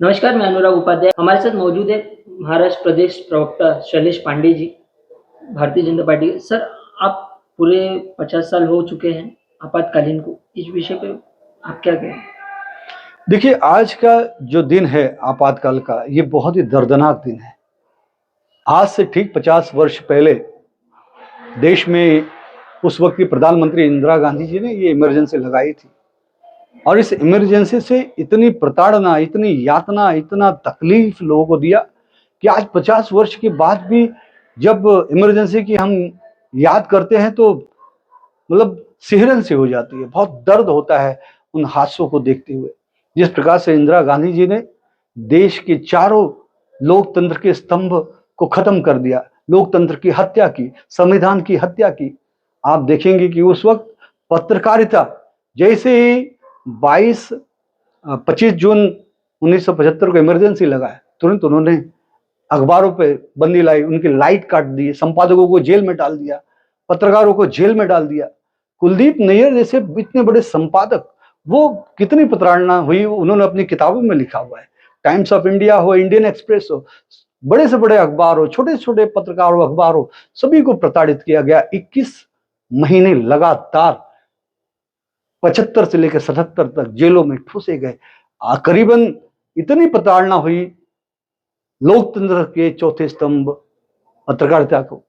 नमस्कार, मैं अनुराग उपाध्याय। हमारे साथ मौजूद है महाराष्ट्र प्रदेश प्रवक्ता शैलेश पांडे जी, भारतीय जनता पार्टी के। सर, आप पूरे 50 साल हो चुके हैं आपातकालीन को, इस विषय पे आप क्या कहें? देखिए, आज का जो दिन है आपातकाल का, ये बहुत ही दर्दनाक दिन है। आज से ठीक 50 वर्ष पहले देश में उस वक्त की प्रधानमंत्री इंदिरा गांधी जी ने ये इमरजेंसी लगाई थी और इस इमरजेंसी से इतनी प्रताड़ना, इतनी यातना, इतना तकलीफ लोगों को दिया कि आज 50 वर्ष के बाद भी जब इमरजेंसी की हम याद करते हैं तो मतलब सिहरन सी हो जाती है। बहुत दर्द होता है उन हादसों को देखते हुए। जिस प्रकार से इंदिरा गांधी जी ने देश के चारों लोकतंत्र के स्तंभ को खत्म कर दिया, लोकतंत्र की हत्या की, संविधान की हत्या की। आप देखेंगे कि उस वक्त पत्रकारिता जैसे ही 25 जून 1975 को इमरजेंसी लगा, तुरंत उन्होंने अखबारों पे बंदी लाई, उनकी लाइट काट दी, संपादकों को जेल में डाल दिया, पत्रकारों को जेल में डाल दिया। कुलदीप नैयर जैसे इतने बड़े संपादक, वो कितनी प्रताड़ना हुई उन्होंने अपनी किताबों में लिखा हुआ है। टाइम्स ऑफ इंडिया हो, इंडियन एक्सप्रेस हो, बड़े से बड़े अखबार हो, छोटे से छोटे पत्रकार हो, अखबार हो, सभी को प्रताड़ित किया गया। 21 महीने लगातार 75 से लेकर 77 तक जेलों में ठूसे गए। करीबन इतनी प्रताड़ना हुई लोकतंत्र के चौथे स्तंभ पत्रकारिता को।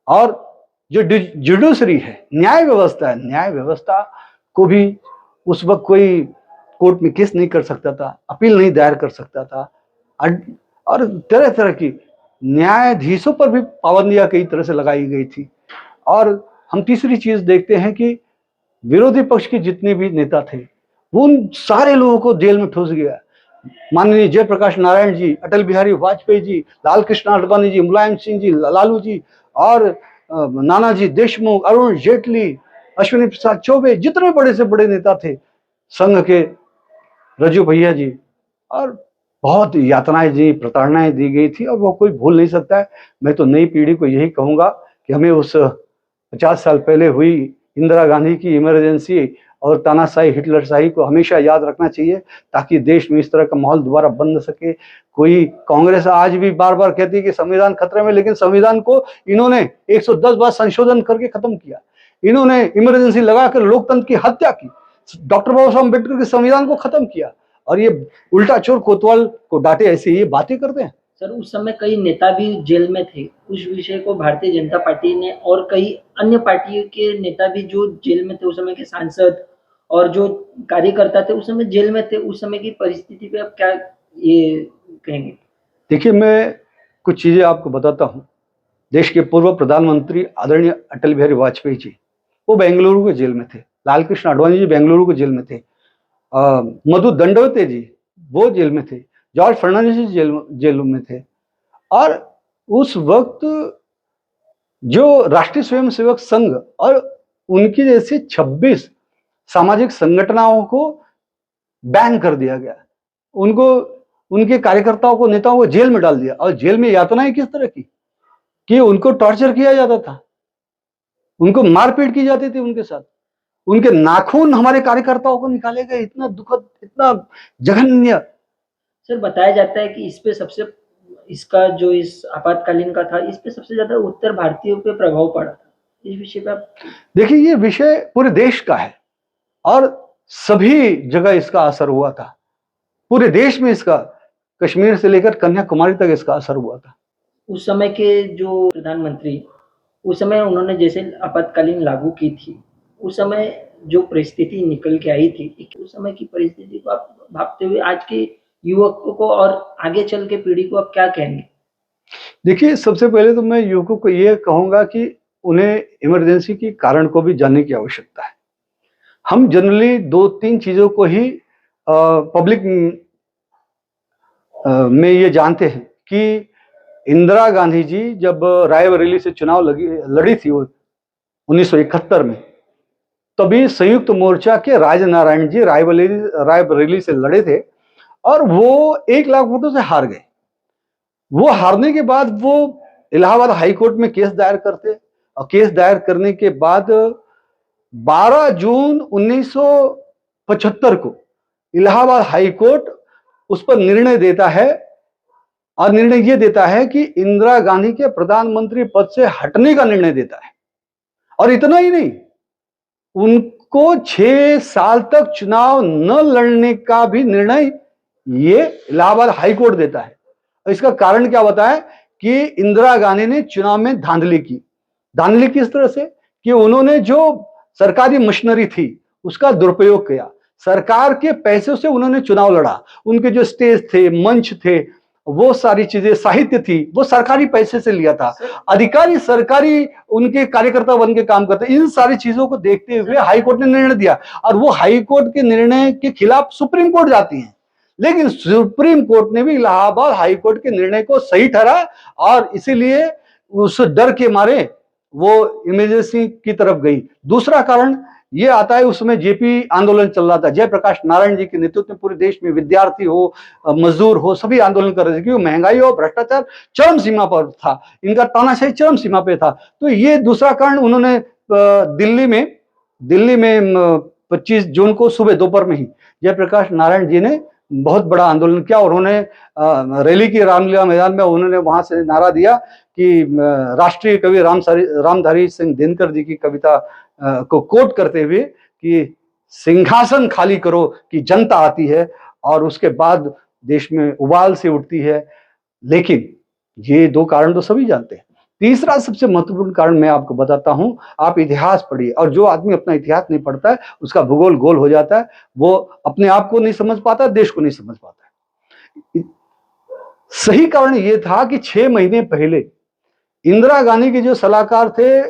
और जो जुडिशरी है, न्याय व्यवस्था है, न्याय व्यवस्था को भी उस वक्त कोई कोर्ट में केस नहीं कर सकता था, अपील नहीं दायर कर सकता था और तरह तरह की न्यायाधीशों पर भी पाबंदियां कई तरह से लगाई गई थी। और हम तीसरी चीज देखते हैं कि विरोधी पक्ष के जितने भी नेता थे वो उन सारे लोगों को जेल में ठूस गया। माननीय जयप्रकाश नारायण जी, अटल बिहारी वाजपेयी जी, लाल कृष्ण आडवाणी जी, मुलायम सिंह जी, लालू जी और नानाजी देशमुख, अरुण जेटली, अश्विनी प्रसाद चौबे, जितने बड़े से बड़े नेता थे, संघ के रजू भैया जी, और बहुत यातनाएं दी, प्रताड़नाएं दी गई थी और वो कोई भूल नहीं सकता है। मैं तो नई पीढ़ी को यही कहूंगा कि हमें उस 50 साल पहले हुई इंदिरा गांधी की इमरजेंसी और तानाशाही, हिटलरशाही को हमेशा याद रखना चाहिए, ताकि देश में इस तरह का माहौल दोबारा बन न सके। कोई कांग्रेस आज भी बार बार कहती है कि संविधान खतरे में, लेकिन संविधान को इन्होंने 110 बार संशोधन करके खत्म किया। इन्होंने इमरजेंसी लगाकर लोकतंत्र की हत्या की, डॉक्टर बाबा साहब अम्बेडकर के संविधान को खत्म किया, और ये उल्टा चोर कोतवाल को डांटे ऐसी ये बातें करते हैं। सर, उस समय कई नेता भी जेल में थे। उस विषय को भारतीय जनता पार्टी ने और कई अन्य पार्टियों के नेता भी जो जेल में थे, उस समय के सांसद और जो कार्यकर्ता थे उस समय जेल में थे। उस समय की परिस्थिति पे आप क्या ये कहेंगे? देखिए, मैं कुछ चीजें आपको बताता हूँ। देश के पूर्व प्रधानमंत्री आदरणीय अटल बिहारी वाजपेयी जी, वो बेंगलुरु के जेल में थे। लाल कृष्ण आडवाणी जी बेंगलुरु के जेल में थे। मधु दंडवते जी वो जेल में थे। जॉर्ज फर्नांडिस जी जेल में थे। और उस वक्त जो राष्ट्रीय स्वयंसेवक संघ और उनकी जैसे 26 सामाजिक संगठनों को बैन कर दिया गया। उनको, उनके कार्यकर्ताओं को, नेताओं को जेल में डाल दिया। और जेल में यातनाएं किस तरह की कि उनको टॉर्चर किया जाता था, उनको मारपीट की जाती थी उनके साथ, उनके नाखून हमारे कार्यकर्ताओं को निकाले गए। इतना दुखद, इतना जघन्य। सर, बताया जाता है कि इस पे सबसे, इसका जो इस आपातकालीन का था, इस पे सबसे ज्यादा उत्तर भारतीयों पे प्रभाव पड़ा था। इस विषय पे आप? देखिए, ये विषय पूरे देश का है और सभी जगह इसका असर हुआ था। पूरे देश में इसका, कश्मीर से लेकर कन्याकुमारी तक इसका असर हुआ था। उस समय के जो प्रधानमंत्री, उस समय उन्होंने जैसे आपातकालीन लागू की थी, उस समय जो परिस्थिति निकल के आई थी, उस समय की परिस्थिति को आप भापते हुए आज के युवकों को और आगे चल के पीढ़ी को आप क्या कहेंगे? देखिए, सबसे पहले तो मैं युवकों को यह कहूंगा कि उन्हें इमरजेंसी के कारण को भी जानने की आवश्यकता है। हम जनरली 2-3 चीजों को ही पब्लिक में ये जानते हैं कि इंदिरा गांधी जी जब रायबरेली से चुनाव लड़ी थी वो 1971 में, तभी संयुक्त मोर्चा के राजनारायण जी रायबरेली से लड़े थे और वो 1 लाख वोटों से हार गए। वो हारने के बाद वो इलाहाबाद हाई कोर्ट में केस दायर करते और केस दायर करने के बाद 12 जून 1975 को इलाहाबाद हाई कोर्ट उस पर निर्णय देता है और निर्णय ये देता है कि इंदिरा गांधी के प्रधानमंत्री पद से हटने का निर्णय देता है। और इतना ही नहीं, उनको 6 साल तक चुनाव न लड़ने का भी निर्णय ये इलाहाबाद हाईकोर्ट देता है। इसका कारण क्या बताया कि इंदिरा गांधी ने चुनाव में धांधली की। धांधली किस तरह से कि उन्होंने जो सरकारी मशीनरी थी उसका दुरुपयोग किया, सरकार के पैसों से उन्होंने चुनाव लड़ा। उनके जो स्टेज थे, मंच थे, वो सारी चीजें, साहित्य थी, वो सरकारी पैसे से लिया था। अधिकारी सरकारी उनके कार्यकर्ता बन के काम करते। इन सारी चीजों को देखते हुए हाईकोर्ट ने निर्णय दिया और वो हाईकोर्ट के निर्णय के खिलाफ सुप्रीम कोर्ट जाती है। लेकिन सुप्रीम कोर्ट ने भी इलाहाबाद हाईकोर्ट के निर्णय को सही ठहरा और इसीलिए उस डर के मारे वो इमरजेंसी की तरफ गई। दूसरा कारण ये आता है, उसमें जेपी आंदोलन चल रहा था। जयप्रकाश नारायण जी के नेतृत्व में पूरे देश में विद्यार्थी हो, मजदूर हो, सभी आंदोलन कर रहे थे क्योंकि महंगाई और भ्रष्टाचार चरम सीमा पर था, इनका तानाशाही चरम सीमा पे था। तो ये दूसरा कारण उन्होंने दिल्ली में 25 जून को सुबह दोपहर में ही जयप्रकाश नारायण जी ने बहुत बड़ा आंदोलन किया और उन्होंने रैली की रामलीला मैदान में उन्होंने वहां से नारा दिया कि राष्ट्रीय कवि रामधारी सिंह दिनकर जी की कविता को कोट करते हुए कि सिंहासन खाली करो कि जनता आती है, और उसके बाद देश में उबाल से उठती है। लेकिन ये दो कारण तो सभी जानते हैं। तीसरा सबसे महत्वपूर्ण कारण मैं आपको बताता हूं, आप इतिहास पढ़िए, और जो आदमी अपना इतिहास नहीं पढ़ता है उसका भूगोल गोल हो जाता है, वो अपने आप को नहीं समझ पाता, देश को नहीं समझ पाता है। सही कारण यह था कि 6 महीने पहले इंदिरा गांधी के जो सलाहकार थे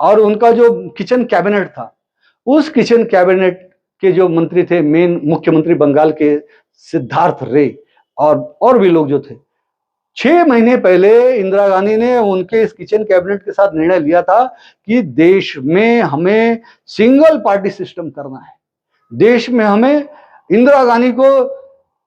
और उनका जो किचन कैबिनेट था, उस किचन कैबिनेट के जो मंत्री थे, मेन मुख्यमंत्री बंगाल के सिद्धार्थ रे और भी लोग जो थे, 6 महीने पहले इंदिरा गांधी ने उनके इस किचन कैबिनेट के साथ निर्णय लिया था कि देश में हमें सिंगल पार्टी सिस्टम करना है। देश में हमें इंदिरा गांधी को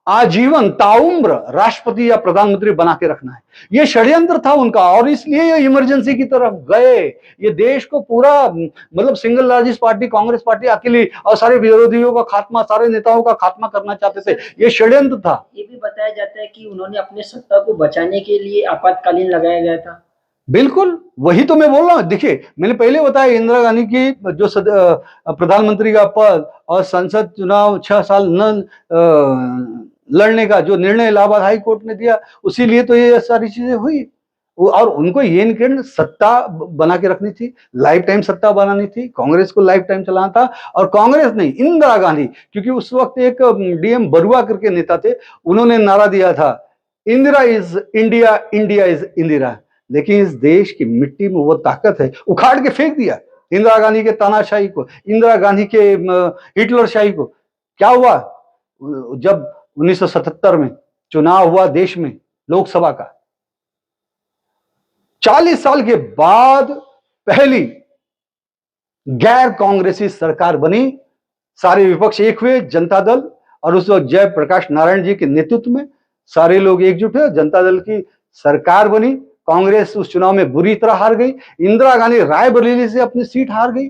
आजीवन ताउम्र राष्ट्रपति या प्रधानमंत्री बना के रखना है। यह षड्यंत्र था उनका और इसलिए ये इमरजेंसी की तरफ गए। ये देश को पूरा मतलब single largest party Congress party अकेली और सारे विरोधियों का खात्मा, सारे नेताओं का खात्मा करना चाहते थे। ये षड्यंत्र था। ये भी बताया जाता है कि उन्होंने अपने सत्ता को बचाने के लिए आपातकालीन लगाया गया था। बिल्कुल, वही तो मैं बोल रहा हूं। देखिए, मैंने पहले बताया इंदिरा गांधी की जो प्रधानमंत्री का पद और संसद चुनाव 6 साल न लड़ने का जो निर्णय इलाहाबाद हाई कोर्ट ने दिया, उसी लिए तो ये सारी चीजें हुई। और उनको ये नहीं सत्ता बना के रखनी थी, लाइफ टाइम सत्ता बनानी थी, कांग्रेस को लाइफ टाइम चलाना था। और कांग्रेस नहीं, इंदिरा गांधी, क्योंकि उस वक्त एक डीएम बरुआ करके नेता थे, उन्होंने नारा दिया था Indira is India, India is Indira. लेकिन इस देश की मिट्टी में वो ताकत है, उखाड़ के फेंक दिया इंदिरा गांधी के तानाशाही को, इंदिरा गांधी के हिटलर शाही को। क्या हुआ जब 1977 में चुनाव हुआ देश में लोकसभा का, 40 साल के बाद पहली गैर कांग्रेसी सरकार बनी, सारे विपक्ष एक हुए, जनता दल और उस वक्त जयप्रकाश नारायण जी के नेतृत्व में सारे लोग एकजुट हुए, जनता दल की सरकार बनी। कांग्रेस उस चुनाव में बुरी तरह हार गई, इंदिरा गांधी रायबरेली से अपनी सीट हार गई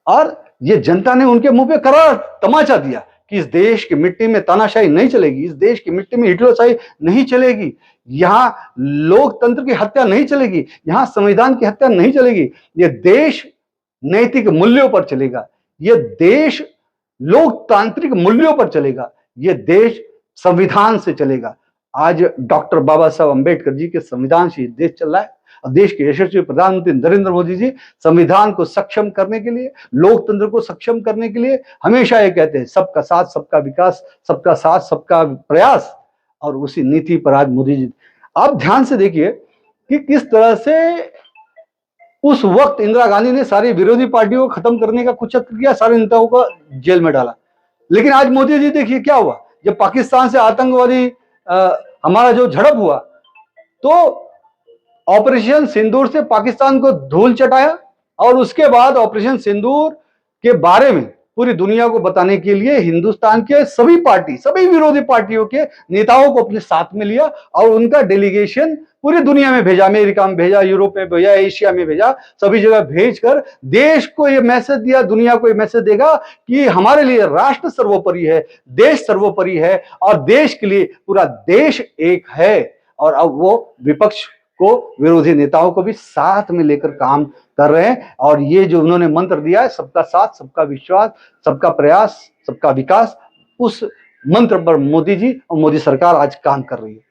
और ये जनता ने उनके मुंह पे करारा तमाचा दिया कि इस देश की मिट्टी में तानाशाही नहीं चलेगी, इस देश की मिट्टी में हिटलरशाही नहीं चलेगी, यहां लोकतंत्र की हत्या नहीं चलेगी, यहां संविधान की हत्या नहीं चलेगी। यह देश नैतिक मूल्यों पर चलेगा, यह देश लोकतांत्रिक मूल्यों पर चलेगा, यह देश संविधान से चलेगा। आज डॉक्टर बाबा साहब अंबेडकर जी के संविधान से देश चल रहा है और देश के यशस्वी प्रधानमंत्री नरेंद्र मोदी जी संविधान को सक्षम करने के लिए, लोकतंत्र को सक्षम करने के लिए हमेशा ये कहते हैं सबका साथ, सबका विकास, सबका साथ, सबका प्रयास, और उसी नीति पर आज मोदी जी। आप ध्यान से देखिए कि किस तरह से उस वक्त इंदिरा गांधी ने सारी विरोधी पार्टियों को खत्म करने का कुचक्र किया, सारे नेताओं को जेल में डाला। लेकिन आज मोदी जी देखिए क्या हुआ, जब पाकिस्तान से आतंकवादी हमारा जो झड़प हुआ तो ऑपरेशन सिंदूर से पाकिस्तान को धूल चटाया और उसके बाद ऑपरेशन सिंदूर के बारे में पूरी दुनिया को बताने के लिए हिंदुस्तान के सभी विरोधी पार्टियों के नेताओं को अपने साथ में लिया और उनका डेलीगेशन पूरी दुनिया में भेजा, अमेरिका में भेजा, यूरोप में भेजा, एशिया में भेजा, सभी जगह भेजकर देश को ये मैसेज दिया, दुनिया को ये मैसेज देगा कि हमारे लिए राष्ट्र सर्वोपरि है, देश सर्वोपरि है और देश के लिए पूरा देश एक है। और अब वो विपक्ष को, विरोधी नेताओं को भी साथ में लेकर काम कर रहे हैं। और ये जो उन्होंने मंत्र दिया है, सबका साथ, सबका विश्वास, सबका प्रयास, सबका विकास, उस मंत्र पर मोदी जी और मोदी सरकार आज काम कर रही है।